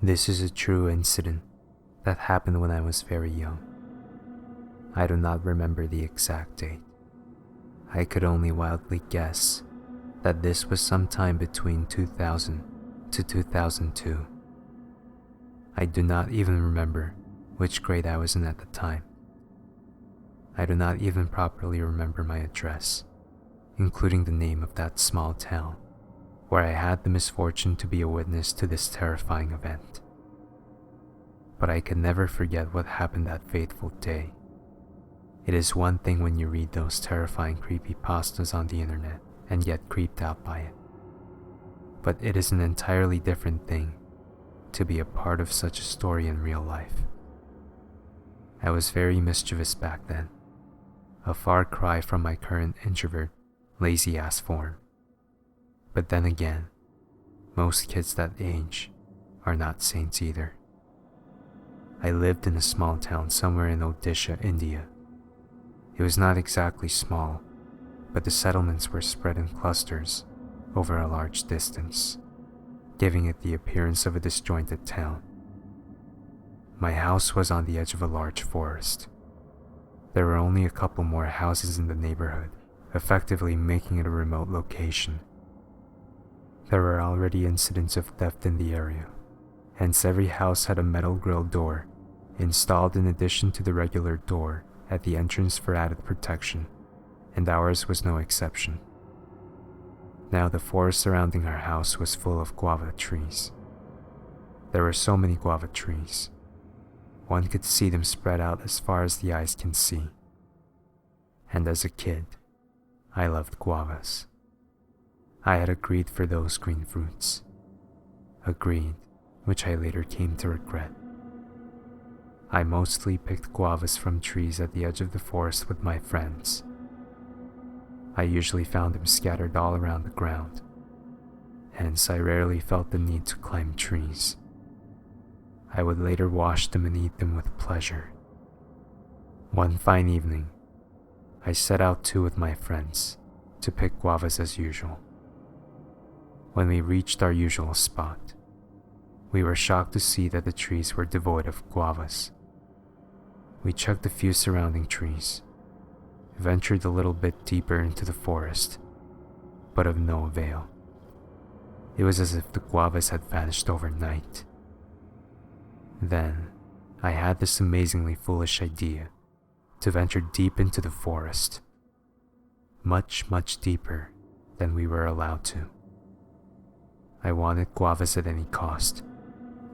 This is a true incident that happened when I was very young. I do not remember the exact date. I could only wildly guess that this was sometime between 2000 to 2002. I do not even remember which grade I was in at the time. I do not even properly remember my address, including the name of that small town where I had the misfortune to be a witness to this terrifying event. But I can never forget what happened that fateful day. It is one thing when you read those terrifying creepypastas on the internet and get creeped out by it. But it is an entirely different thing to be a part of such a story in real life. I was very mischievous back then, a far cry from my current introvert, lazy-ass form. But then again, most kids that age are not saints either. I lived in a small town somewhere in Odisha, India. It was not exactly small, but the settlements were spread in clusters over a large distance, giving it the appearance of a disjointed town. My house was on the edge of a large forest. There were only a couple more houses in the neighborhood, effectively making it a remote location. There were already incidents of theft in the area, hence every house had a metal grille door installed in addition to the regular door at the entrance for added protection, and ours was no exception. Now the forest surrounding our house was full of guava trees. There were so many guava trees. One could see them spread out as far as the eyes can see. And as a kid, I loved guavas. I had a greed for those green fruits, a greed which I later came to regret. I mostly picked guavas from trees at the edge of the forest with my friends. I usually found them scattered all around the ground, hence I rarely felt the need to climb trees. I would later wash them and eat them with pleasure. One fine evening, I set out too with my friends to pick guavas as usual. When we reached our usual spot, we were shocked to see that the trees were devoid of guavas. We checked a few surrounding trees, ventured a little bit deeper into the forest, but of no avail. It was as if the guavas had vanished overnight. Then, I had this amazingly foolish idea to venture deep into the forest, much deeper than we were allowed to. I wanted guavas at any cost,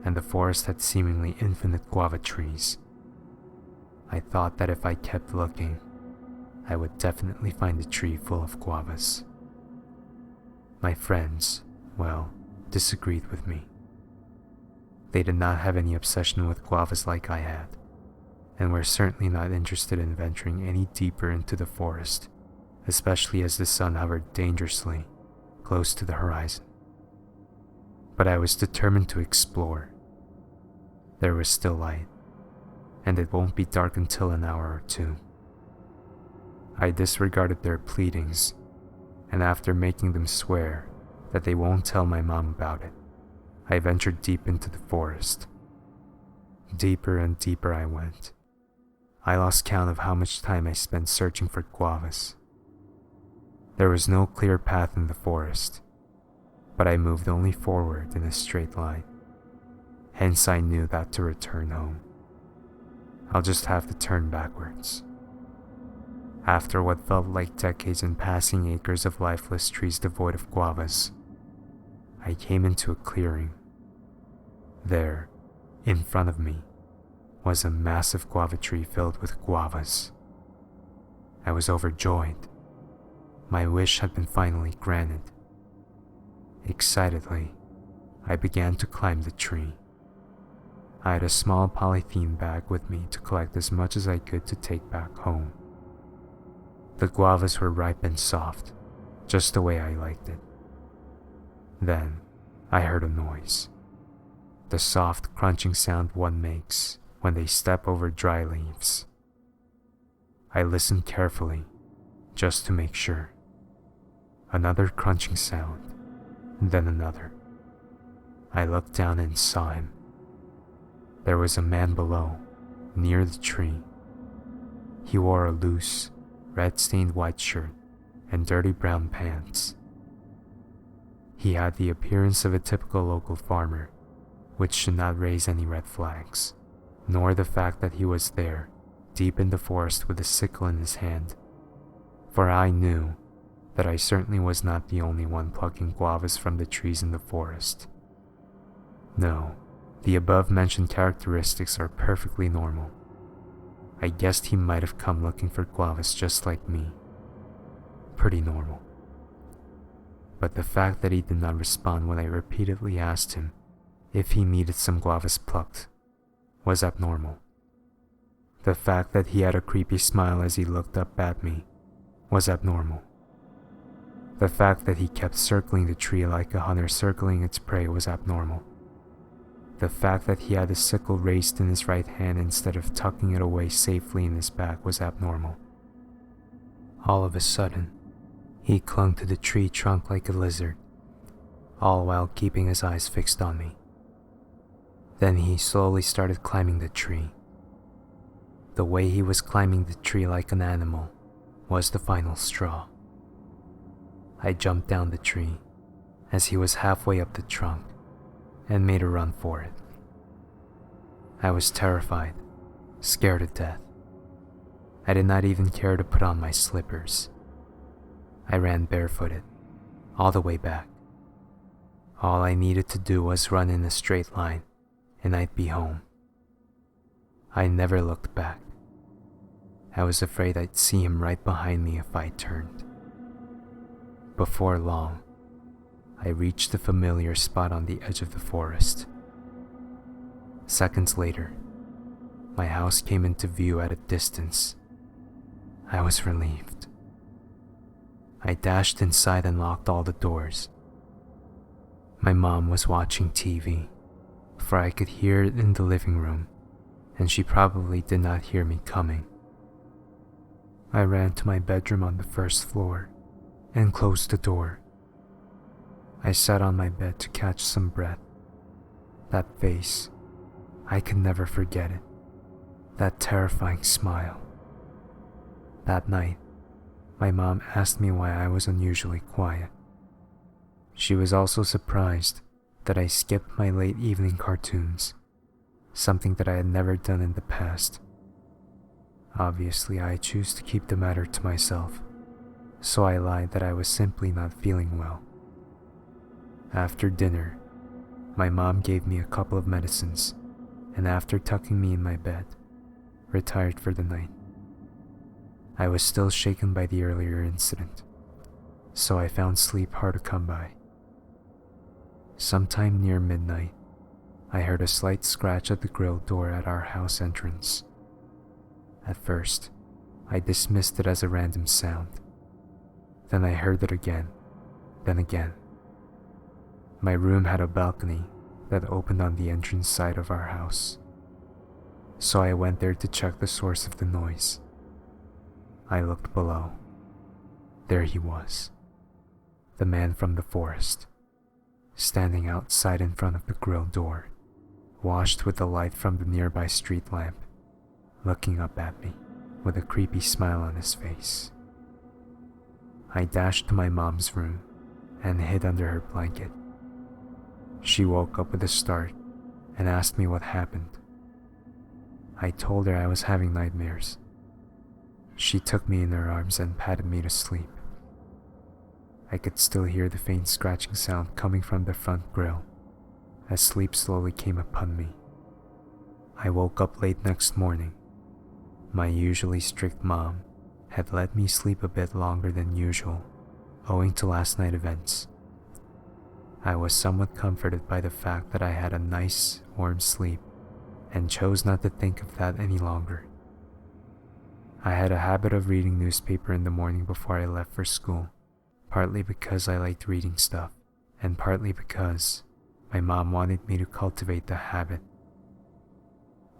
and the forest had seemingly infinite guava trees. I thought that if I kept looking, I would definitely find a tree full of guavas. My friends, well, disagreed with me. They did not have any obsession with guavas like I had, and were certainly not interested in venturing any deeper into the forest, especially as the sun hovered dangerously close to the horizon. But I was determined to explore. There was still light, and it won't be dark until an hour or two. I disregarded their pleadings, and after making them swear that they won't tell my mom about it, I ventured deep into the forest. Deeper and deeper I went. I lost count of how much time I spent searching for guavas. There was no clear path in the forest, but I moved only forward in a straight line. Hence I knew that to return home, I'll just have to turn backwards. After what felt like decades and passing acres of lifeless trees devoid of guavas, I came into a clearing. There, in front of me, was a massive guava tree filled with guavas. I was overjoyed. My wish had been finally granted. Excitedly, I began to climb the tree. I had a small polythene bag with me to collect as much as I could to take back home. The guavas were ripe and soft, just the way I liked it. Then, I heard a noise. The soft, crunching sound one makes when they step over dry leaves. I listened carefully, just to make sure. Another crunching sound, then another. I looked down and saw him, there was a man below, near the tree. He wore a loose, red-stained white shirt and dirty brown pants. He had the appearance of a typical local farmer, which should not raise any red flags, nor the fact that he was there, deep in the forest with a sickle in his hand, for I knew that I certainly was not the only one plucking guavas from the trees in the forest. No, the above-mentioned characteristics are perfectly normal. I guessed he might have come looking for guavas just like me. Pretty normal. But the fact that he did not respond when I repeatedly asked him if he needed some guavas plucked was abnormal. The fact that he had a creepy smile as he looked up at me was abnormal. The fact that he kept circling the tree like a hunter circling its prey was abnormal. The fact that he had a sickle raised in his right hand instead of tucking it away safely in his back was abnormal. All of a sudden, he clung to the tree trunk like a lizard, all while keeping his eyes fixed on me. Then he slowly started climbing the tree. The way he was climbing the tree like an animal was the final straw. I jumped down the tree as he was halfway up the trunk and made a run for it. I was terrified, scared to death. I did not even care to put on my slippers. I ran barefooted, all the way back. All I needed to do was run in a straight line, and I'd be home. I never looked back. I was afraid I'd see him right behind me if I turned. Before long, I reached the familiar spot on the edge of the forest. Seconds later, my house came into view at a distance. I was relieved. I dashed inside and locked all the doors. My mom was watching TV, for I could hear it in the living room, and she probably did not hear me coming. I ran to my bedroom on the first floor and closed the door. I sat on my bed to catch some breath. That face, I could never forget it. That terrifying smile. That night, my mom asked me why I was unusually quiet. She was also surprised that I skipped my late evening cartoons, something that I had never done in the past. Obviously, I chose to keep the matter to myself, so I lied that I was simply not feeling well. After dinner, my mom gave me a couple of medicines, and after tucking me in my bed, retired for the night. I was still shaken by the earlier incident, so I found sleep hard to come by. Sometime near midnight, I heard a slight scratch at the grill door at our house entrance. At first, I dismissed it as a random sound. Then I heard it again, then again. My room had a balcony that opened on the entrance side of our house, so I went there to check the source of the noise. I looked below. There he was, the man from the forest, standing outside in front of the grill door, washed with the light from the nearby street lamp, looking up at me with a creepy smile on his face. I dashed to my mom's room and hid under her blanket. She woke up with a start and asked me what happened. I told her I was having nightmares. She took me in her arms and patted me to sleep. I could still hear the faint scratching sound coming from the front grill as sleep slowly came upon me. I woke up late next morning. My usually strict mom had let me sleep a bit longer than usual, owing to last night's events. I was somewhat comforted by the fact that I had a nice, warm sleep and chose not to think of that any longer. I had a habit of reading newspaper in the morning before I left for school, partly because I liked reading stuff, and partly because my mom wanted me to cultivate the habit.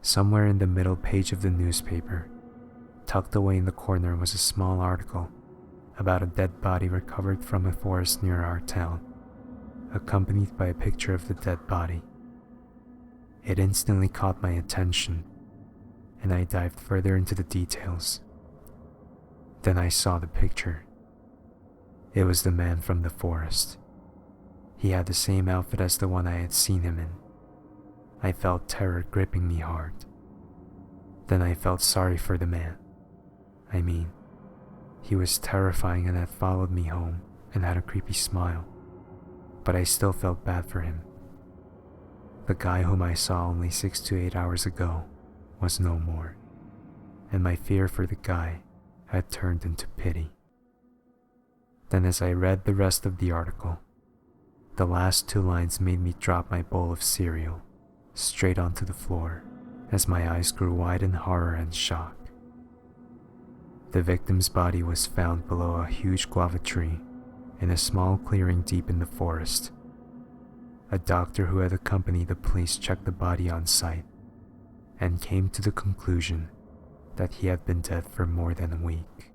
Somewhere in the middle page of the newspaper, tucked away in the corner, was a small article about a dead body recovered from a forest near our town, accompanied by a picture of the dead body. It instantly caught my attention, and I dived further into the details. Then I saw the picture. It was the man from the forest. He had the same outfit as the one I had seen him in. I felt terror gripping me hard. Then I felt sorry for the man. I mean, he was terrifying and had followed me home and had a creepy smile, but I still felt bad for him. The guy whom I saw only 6 to 8 hours ago was no more, and my fear for the guy had turned into pity. Then as I read the rest of the article, the last 2 lines made me drop my bowl of cereal straight onto the floor as my eyes grew wide in horror and shock. The victim's body was found below a huge guava tree in a small clearing deep in the forest. A doctor who had accompanied the police checked the body on site and came to the conclusion that he had been dead for more than a week.